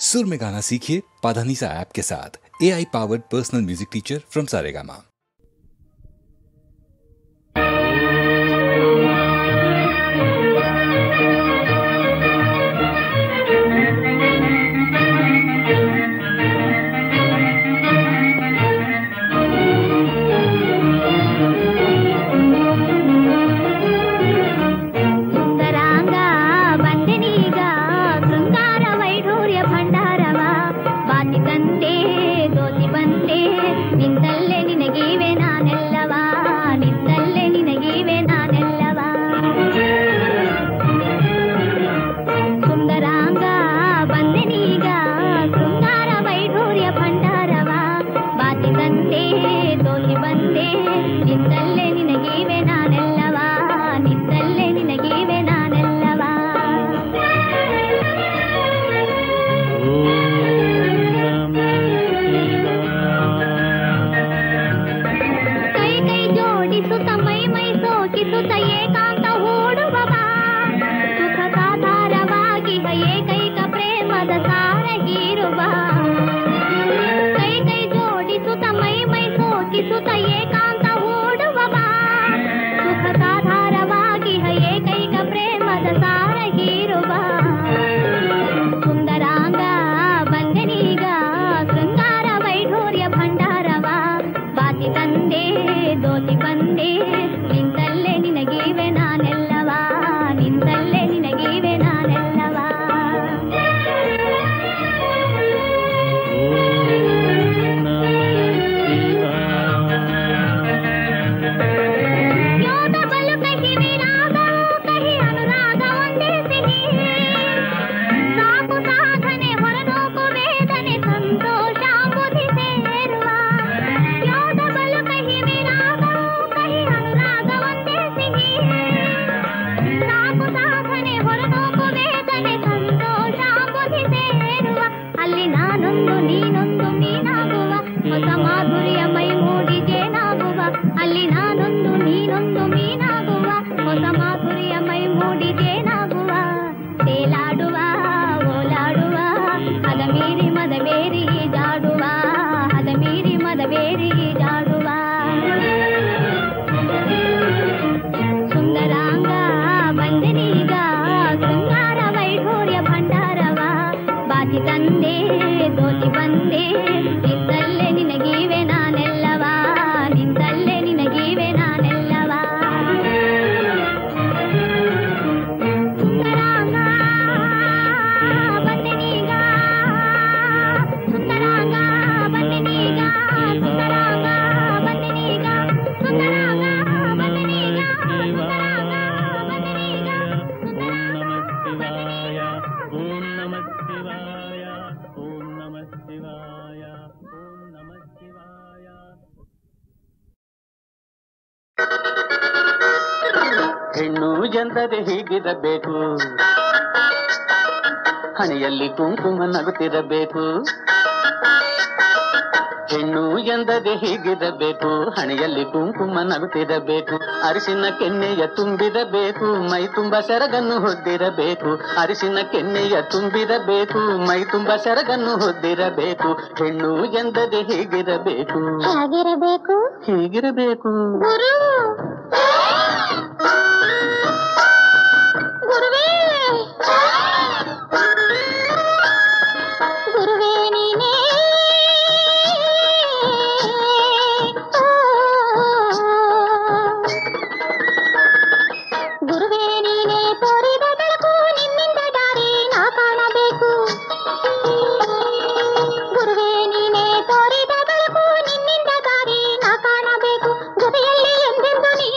सुर में गाना सीखिए पाधानीसा ऐप के साथ। AI powered personal music teacher from Saregama. ಹೆಣ್ಣು ಎಂದರೆ ಹೀಗಿರಬೇಕು, ಹಣೆಯಲ್ಲಿ ಕುಂಕುಮ ನಗುತ್ತಿರಬೇಕು. ಹೆಣ್ಣು ಎಂದರೆ ಹೀಗಿರಬೇಕು, ಹಣೆಯಲ್ಲಿ ಕುಂಕುಮ ನಗುತ್ತಿರಬೇಕು. ಅರಿಶಿನ ಕೆನ್ನೆಯ ತುಂಬಿರಬೇಕು, ಮೈ ತುಂಬ ಸೆರಗನ್ನು ಹೊದ್ದಿರಬೇಕು. ಅರಿಶಿನ ಕೆನ್ನೆಯ ತುಂಬಿರಬೇಕು, ಮೈ ತುಂಬ ಸೆರಗನ್ನು ಹೊದ್ದಿರಬೇಕು. ಹೆಣ್ಣು ಎಂದರೆ ಹೀಗಿರಬೇಕು, ಹೇಗಿರಬೇಕು, ಹೀಗಿರಬೇಕು. ಗುರುವೇ ಗುರುವೇ ನೀನೇ ಗುರುವೇ ನೀನೇ ತೋರಿದ ಬೆಳಕು, ನಿನ್ನಿಂದ ದಾರಿ ನಾ ಕಾಣಬೇಕು. ಗುರುವೇ ನೀನೇ ತೋರಿದ ಬೆಳಕು, ನಿನ್ನಿಂದ ದಾರಿ ನಾ ಕಾಣಬೇಕು. ಜೊತೆಯಲ್ಲಿ ಎಂದೆಂದು ನೀ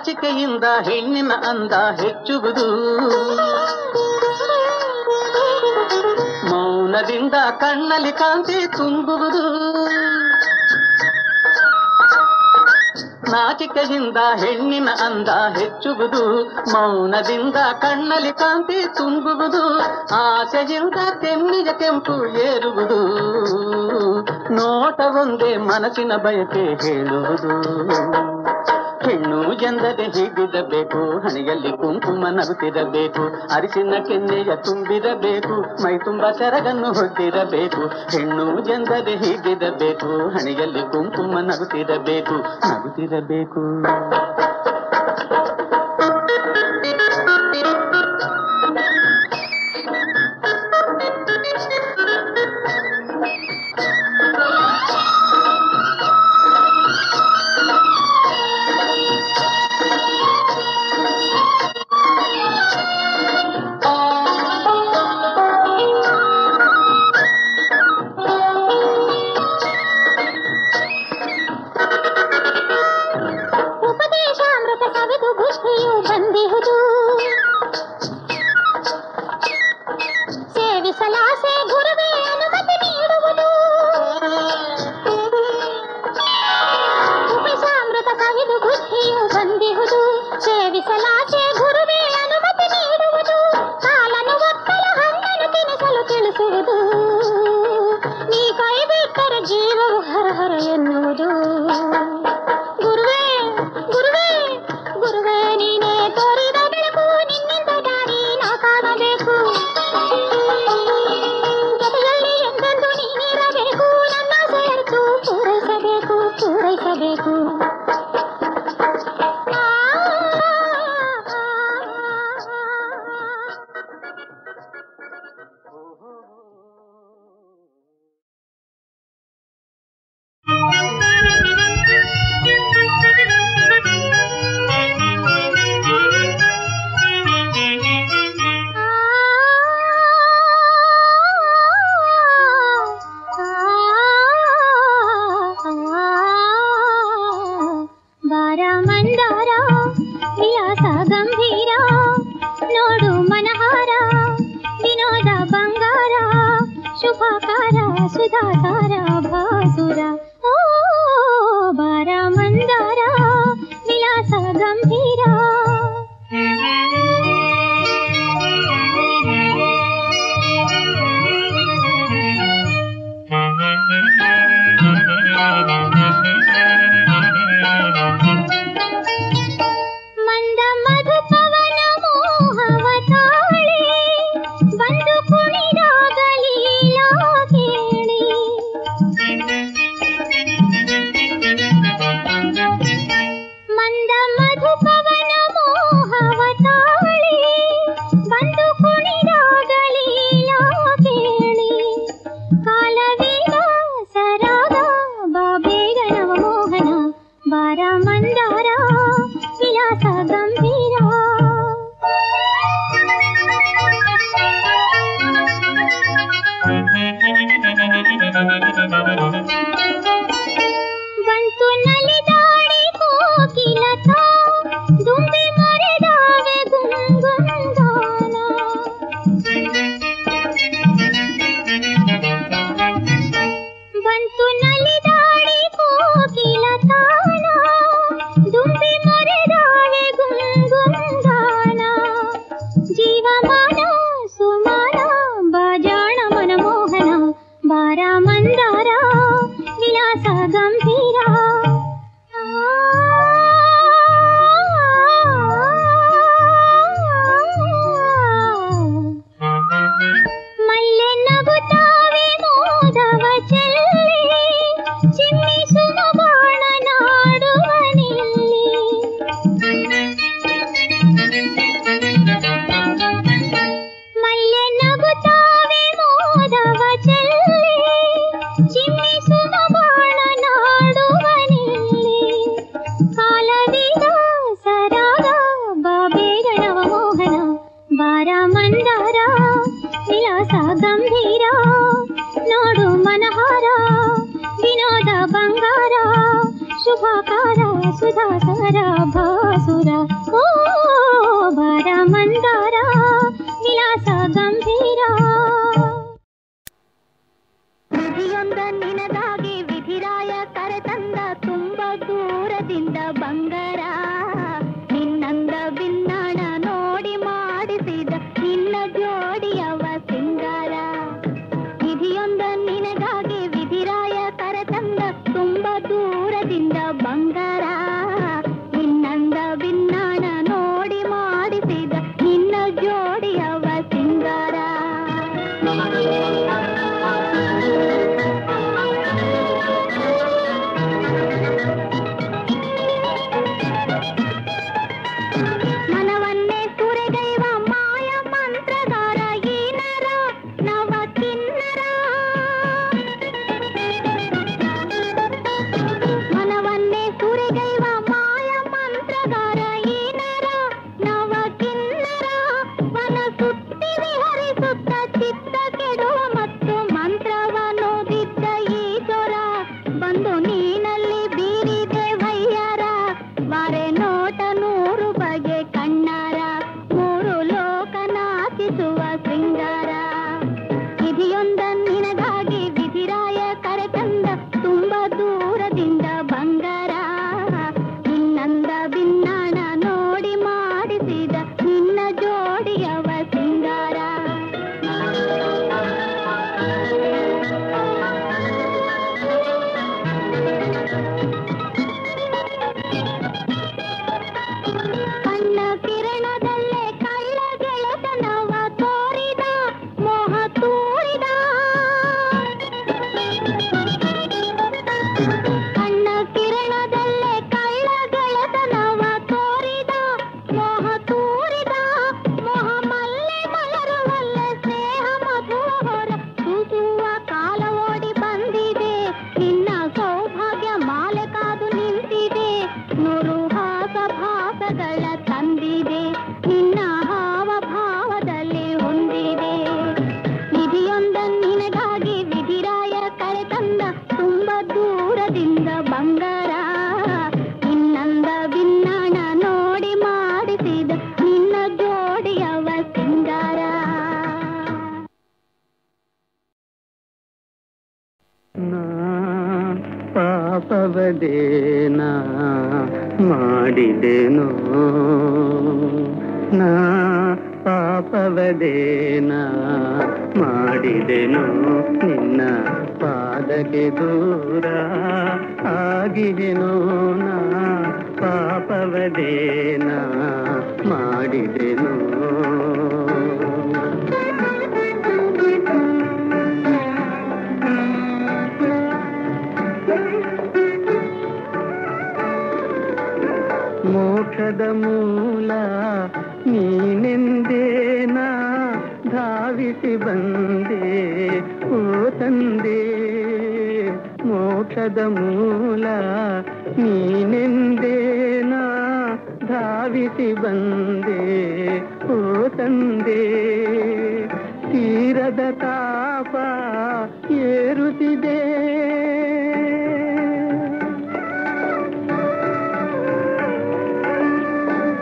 ನಾಚಿಕೆಯಿಂದ ಹೆಣ್ಣಿನ ಅಂದ ಹೆಚ್ಚುವುದು, ಮೌನದಿಂದ ಕಣ್ಣಲ್ಲಿ ಕಾಂತಿ ತುಂಬುವುದು. ನಾಚಿಕೆಯಿಂದ ಹೆಣ್ಣಿನ ಅಂದ ಹೆಚ್ಚುವುದು, ಮೌನದಿಂದ ಕಣ್ಣಲ್ಲಿ ಕಾಂತಿ ತುಂಬುವುದು. ಆಸೆಯಿಂದ ಕೆನ್ನಿಯ ಕೆಂಪು ಏರುವುದು, ನೋಟ ಒಂದೇ ಮನಸ್ಸಿನ ಬಯಕೆ ಹೇಳುವುದು. ಹೆಣ್ಣು ಎಂದರೆ ಹೀಗಿರಬೇಕು, ಹಣೆಯಲ್ಲಿ ಕುಂಕುಮ ನಗುತ್ತಿರಬೇಕು, ಅರಿಸಿನ ಕೆನ್ನೆಯ ತುಂಬಿರಬೇಕು, ಮೈ ತುಂಬ ಸೆರಗನ್ನು ಹೊದ್ದಿರಬೇಕು. ಹೆಣ್ಣು ಎಂದರೆ ಹೀಗಿರಬೇಕು, ಹಣೆಯಲ್ಲಿ ಕುಂಕುಮ ನಗುತ್ತಿರಬೇಕು, ನಗುತ್ತಿರಬೇಕು. ಚಿಮ್ಮಿಸುವ ಬಾಣ ನಾಡುವನೆ ಶುಭಾಕಾರ ಸುಧಾಕರ ಭಾಸುರ ಓ ಬಾರ ಮಂದಾರ ವಿಲಾಸ ಗಂಭೀರ. ವಿಧಿಯೊಂದ ನಿನಗಾಗಿ ವಿಧಿರಾಯ ಕರೆತಂದ ತುಂಬ ದೂರದಿಂದ ಬಂಗಾರ, ನಿನ್ನಂದ ಬಿನ್ನಾಣ ನೋಡಿ ಮಾಡಿಸಿದ ನಿನ್ನ ಜೋಡಿಯವ ಸಿಂಗಾರ. ವಿಧಿಯೊಂದ ನಿನಗಾಗಿ ವಿಧಿರಾಯ ಕರೆತಂದ ತುಂಬ ದೂರದಿಂದ ಬಂಗಾರ, ನಿನ್ನಂದ ಬಿನ್ನಾಣ ನೋಡಿ ಮಾಡಿಸಿದ ನಿನ್ನ ಜೋಡಿಯವ ಸಿಂಗಾರ. ಮನವನ್ನೇ ಸುರೆಗೈವ ಮಾಯ ಮಂತ್ರಗಾರ ಈ ನರ ನವ ಕಿನ್ನರ. ಮನವನ್ನೇ ಸುರೆಗೈವ ಮಾಯ ಮಂತ್ರಗಾರ ಈ ನರ ನವ ಕಿನ್ನರ. ವನ ಸುತ್ತಿ ವಿಹರಿಸುತ್ತ ಚಿತ್ತ ಕೆಡುವ ಮತ್ತು ಮಂತ್ರವನ್ನೋದಿದ್ದ ಈ ಜ್ವರ ಬಂದು ನೀನಲ್ಲಿ ಬೀರಿದೆ ವಯ್ಯಾರ. ವಾರೆ ನೋಟ ನೂರು ಬಗೆ ಕಣ್ಣಾರ, ಮೂರು ಲೋಕ ನಾಚಿಸುವ ಸಿಂಗಾರ. ವಿಧಿಯೊಂದ ನಿನಗಾಗಿ ವಿಧಿರಾಯ ಕರೆತಂದ ತುಂಬ ದೂರದಿಂದ ಬಂಗಾರ, ನಿನ್ನಂದ ಬಿನ್ನಾಣ ನೋಡಿ ಮಾಡಿಸಿದ ನಿನ್ನ ಜೋಡಿಯವ ಸಿಂಗಾರ. ಕಣ್ಣ ಕಿರಣದಲ್ಲೇ ಕಳ್ಳ ಗೆಳೆತನವ ತೋರಿದ ಮೋಹ ತೂರಿದ. ಕಣ್ಣ ಕಿರಣದಲ್ಲೇ ಕಳ್ಳ ಗೆಳೆತನವ ತೋರಿದ ಮೋಹ ತೂರಿದ. ಮೋಹ ಮಲ್ಲೆ ಮಲರುವಲ್ಲೇ ಸ್ನೇಹ ಮಧುವ ಹೊರ ಸೂಸುವ ಕಾಲ ಓಡಿ ಬಂದಿದೆ. ನಿನ್ನ ಸೌಭಾಗ್ಯ ಮಾಲೆ ಕಾದು ನಿಂತಿದೆ, ನೂರು ಹಾಸ ಭಾಸಗಳ ತಂದಿದೆ, ನಿನ್ನ ಹಾವ ಭಾವದಲ್ಲಿ ಹೊಂದಿದೆ. ವಿಧಿಯೊಂದ ನಿನಗಾಗಿ ವಿಧಿರಾಯ ಕರೆತಂದ ತುಂಬ ದೂರದಿಂದ ಬಂಗಾರ, ನಿನ್ನಂದ ಬಿನ್ನಾಣ ನೋಡಿ ಮಾಡಿಸಿದ ನಿನ್ನ ಜೋಡಿಯವ ಸಿಂಗಾರ. ಪಾಪವದೇನ ಮಾಡಿದೆನೋ, ನಾ ಪಾಪವದೇನ ಮಾಡಿದೆನೋ, ನಿನ್ನ ಪಾದಕ್ಕೆ ದೂರ ಆಗಿದೆನೋ. ನಾ ಪಾಪವದೇನ ಮಾಡಿದೆನೋ. ಮೋಕ್ಷದ ಮೂಲ ನೀನೆಂದೇನ ಧಾವಿಸಿ ಬಂದೆ ಓ ತಂದೆ. ಮೋಕ್ಷದ ಮೂಲ ನೀನೆಂದೇನ ಧಾವಿಸಿ ಬಂದೆ ಓ ತಂದೆ. ತೀರದ ತಾಪ ಏರುತ್ತಿದೆ,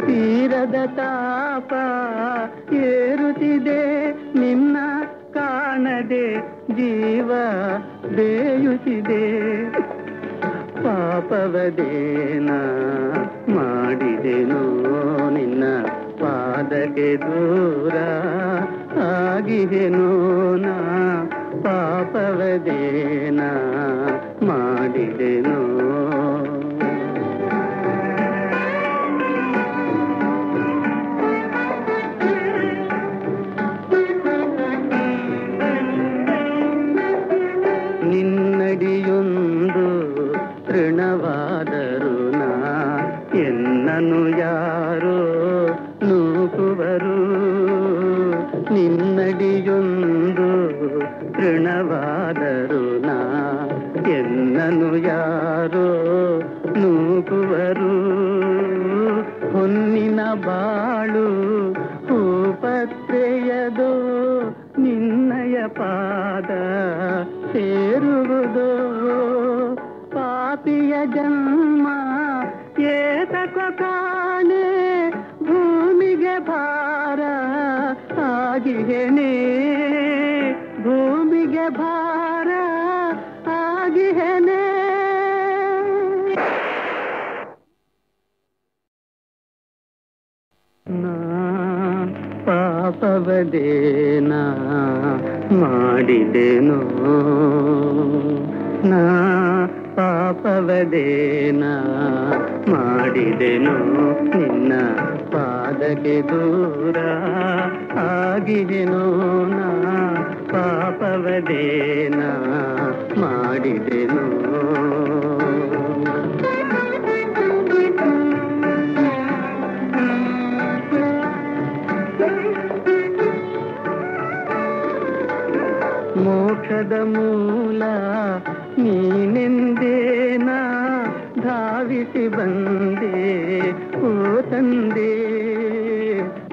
ತೀರದ ತಾಪ ಏರುತ್ತಿದೆ, ನಿನ್ನ ಕಾಣದೆ ಜೀವ ಬೇಯುತ್ತಿದೆ. ಪಾಪವದೇನ ಮಾಡಿದೆನೋ, ನಿನ್ನ ಪಾದಕ್ಕೆ ದೂರ ಆಗಿದೆನೋ. ನಾ ಪಾಪವದೇನ ಮಾಡಿದೆನೋ. ನಿನ್ನಡಿಯೊಂದು ಋಣವಾದರು ನಾ ಎನ್ನನು ಯಾರೋ ನೂಕುವರು. ನಿನ್ನಡಿಯೊಂದು ಋಣವಾದರು ನಾ ಎನ್ನನು ಯಾರೋ ನೂಕುವರು. ಹೊನ್ನಿನ ಬಾಳು ಹೂಪತ್ರೆಯದೋ ನಿನ್ನಯ ಪಾದ ಸೇರುವುದೋ. ಪಾಪಿಯ ಜನ್ಮ ಏತಕೋ ಕಾಣೆ ಭೂಮಿಗೆ ಭಾರ ಆಗಿಹೇನೆ ಭೂಮಿಗೆ ಭಾರ ಆಗಿಹೇನೆ ನಾ ಪಾಪವದೇನ ಮಾಡಿದೆನೋ ನಾ ಪಾಪವದೇನ ಮಾಡಿದೆನೋ ನಿನ್ನ ಪಾದಕ್ಕೆ ದೂರ ಆಗಿದೆನೋ ನಾ ಪಾಪವದೇನ ಮಾಡಿದೆನೋ ಮೋಕ್ಷದ ಮೂಲ ನೀನೆಂದೇನ ಧಾವಿಸಿ ಬಂದೆ ಓ ತಂದೆ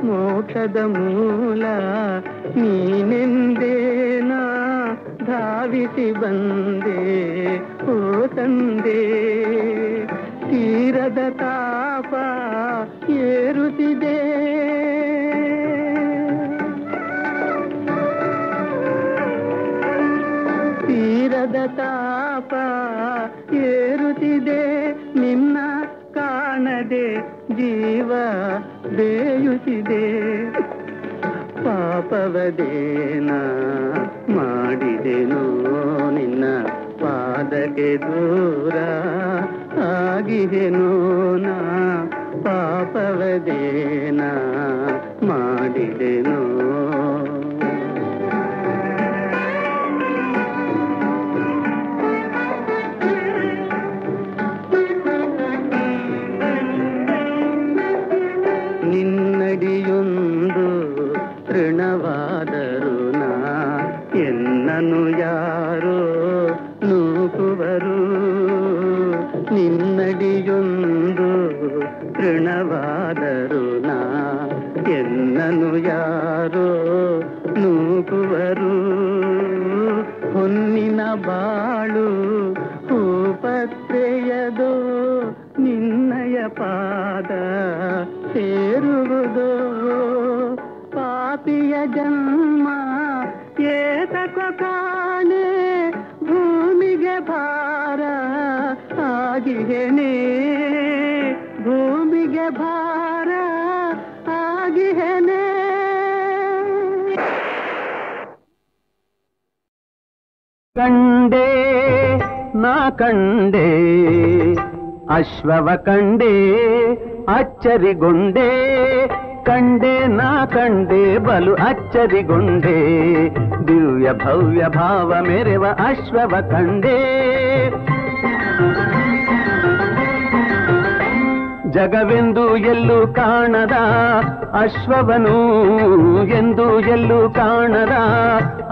ಮೋಕ್ಷದ ಮೂಲ ನೀನೆಂದೇನ ಧಾವಿಸಿ ಬಂದೆ ಓ ತಂದೆ ತೀರದ ತಾಪ ಏರುತ್ತಿದೆ ತೀರದ ತಾಪ ಏರುತ್ತಿದೆ ನಿನ್ನ ಕಾಣದೆ ಜೀವ ಬೇಯುತ್ತಿದೆ ಪಾಪವದೇನ ಮಾಡಿದೆನೋ ನಿನ್ನ ಪಾದಕ್ಕೆ ದೂರ ಆಗಿದೆನೋ ನಾ ಪಾಪವದೇನ ಮಾಡಿದೆನೋ ನಿನ್ನಡಿಯೊಂದು ತೃಣವಾದರು ನಾ ಎನ್ನನು ಯಾರೋ ನೂಕುವರು ನಿನ್ನಡಿಯೊಂದು ತೃಣವಾದರು ನಾ ಎನ್ನನು ಯಾರೋ ನೂಕುವರು ಹೊನ್ನಿನ ಬಾಳು ಹೂಪತ್ರೆಯದೋ ನಿನ್ನಯ ಪಾದ ಸೇರುವುದೋ ಪಾಪಿಯ ಜನ್ಮ ಏತಕೋ ಕಾಣೆ ಭೂಮಿಗೆ ಭಾರ ಆಗಿಹೇನೆ ಭೂಮಿಗೆ ಭಾರ ಆಗಿಹೇನೆ ಕಂಡೆ ನಾ ಕಂಡೆ ಅಶ್ವವ ಕಂಡೆ ಅಚ್ಚರಿಗೊಂಡೆ ಕಂಡೆ ನಾ ಕಂಡೆ ಬಲು ಅಚ್ಚರಿಗೊಂಡೆ ದಿವ್ಯ ಭವ್ಯ ಭಾವ ಮೆರೆವ ಅಶ್ವವ ಕಂಡೆ ಜಗವೆಂದು ಎಲ್ಲೂ ಕಾಣದ ಅಶ್ವವನು ಎಂದು ಎಲ್ಲೂ ಕಾಣದ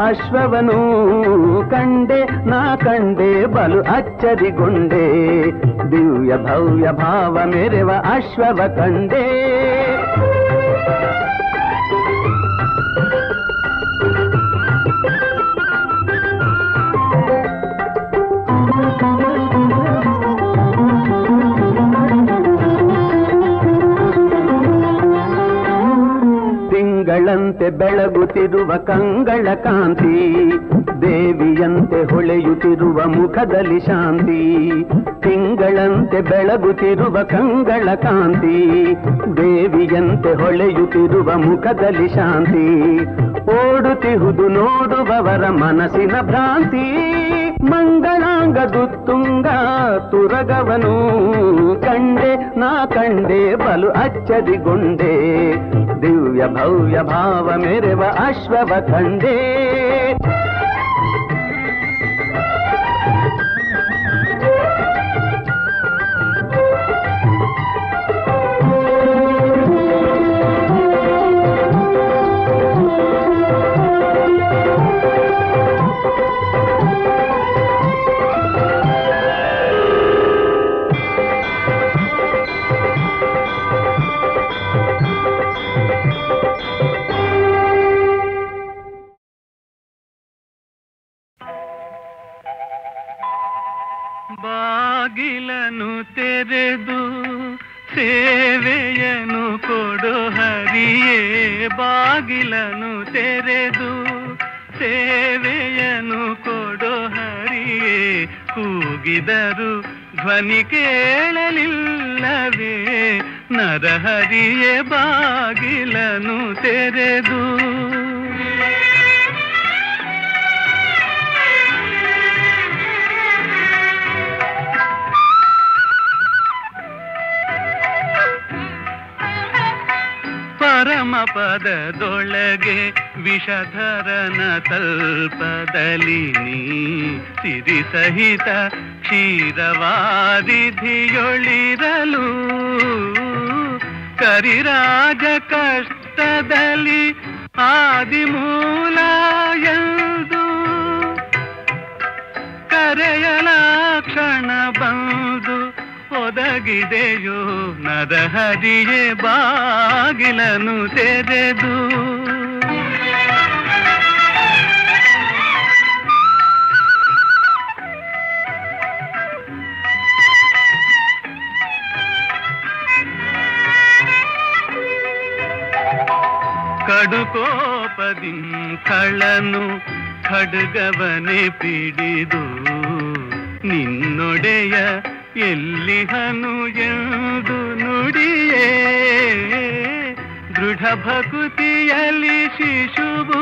ಅಶ್ವವನು ಕಂಡೆ ನಾ ಕಂಡೆ ಬಲು ಅಚ್ಚರಿಗೊಂಡೆ ದಿವ್ಯ ಭವ್ಯ ಭಾವ ಮೆರೆವ ಅಶ್ವವ ಕಂಡೆ ತಿಂಗಳಂತೆ ಬೆಳಗುತ್ತಿರುವ ಕಂಗಳ ಕಾಂತಿ ದೇವಿಯಂತೆ ಹೊಳೆಯುತ್ತಿರುವ ಮುಖದಲ್ಲಿ ಶಾಂತಿ ತಿಂಗಳಂತೆ ಬೆಳಗುತ್ತಿರುವ ಕಂಗಳ ಕಾಂತಿ ದೇವಿಯಂತೆ ಹೊಳೆಯುತ್ತಿರುವ ಮುಖದಲ್ಲಿ ಶಾಂತಿ ಓಡುತ್ತಿಹುದು ನೋಡುವವರ ಮನಸ್ಸಿನ ಭ್ರಾಂತಿ ಮಂಗಳಾಂಗದುತ್ತುಂಗ ತುರಗವನು ಕಂಡೆ ನಾ ಕಂಡೆ ಬಲು ಅಚ್ಚರಿಗೊಂಡೆ ದಿವ್ಯ ಭವ್ಯ ಭಾವ ಮೆರೆವ ಅಶ್ವವ ಕಂಡೆ ತೆರೆದು ಸೇವೆಯನು ಕೊಡು ಹರಿಯೇ, ಬಾಗಿಲನು ತೆರೆದು ಸೇವೆಯನು ಕೊಡು ಹರಿಯೇ. ಕೂಗಿದರು ಧ್ವನಿ ಕೇಳಲಿಲ್ಲವೇ, ನರಹರಿಯೇ ಬಾಗಿಲನು ತೆರೆದು. ಪರಮ ಪದದೊಳಗೆ ವಿಷಧರನ ತಲ್ಪದಲ್ಲಿ ನೀ ಸಿರಿ ಸಹಿತ ಕ್ಷೀರವಾರಿಧಿಯೊಳಿರಲು, ಕರಿರಾಜ ಕಷ್ಟದಲ್ಲಿ ಆದಿಮೂಲ ಎಂದು ಕರೆಯಲ ಕ್ಷಣ ಬಂದು ಒದಗಿದೆಯೋ, ನರಹರಿಯೇ ಬಾಗಿಲನು ತೆರೆದು. ಕಡುಕೋಪದಿಂ ಖಳನು ಖಡ್ಗವನೆ ಪಿಡಿದು, ನಿನ್ನೊಡೆಯ ಎಲ್ಲಿಹನು ಎಂದು ನುಡಿಯೇ. ದೃಢ ಭಕುತಿಯಲ್ಲಿ ಶಿಶುವು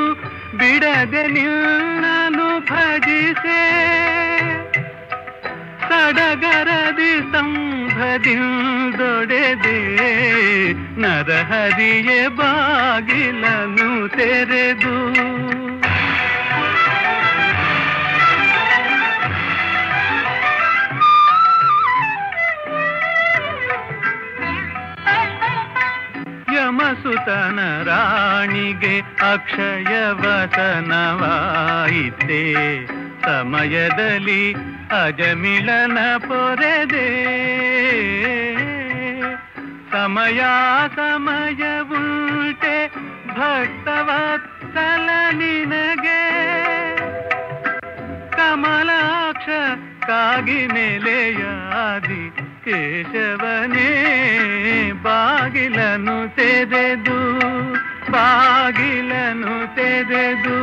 ಬಿಡದೆ ನಿನ್ನನು ಭಜಿಸೆ, ಸಡಗರದಿ ಸಂಭದಿಂದೊಡೆದೆ, ನರಹರಿಯೇ ಬಾಗಿಲನು ತೆರೆದು. ಯಮಸುತನ ರಾಣಿಗೆ ಅಕ್ಷಯ ವಸನವಾಯಿತೆ, ಸಮಯದಲ್ಲಿ ಅಜಮಿಳನ ಪೊರೆದೆ. ಸಮಯ ಸಮಯವುಂಟೆ ಭಕ್ತವತ್ಸಲ ನಿನಗೆ, ಕಮಲಾಕ್ಷ ಕಾಗಿ ನೆಲೆಯಾದಿ ಕೇಶವನೇ ಬಾಗಿಲನು ತೆರೆದು, ಬಾಗಿಲನು ತೆರೆದು.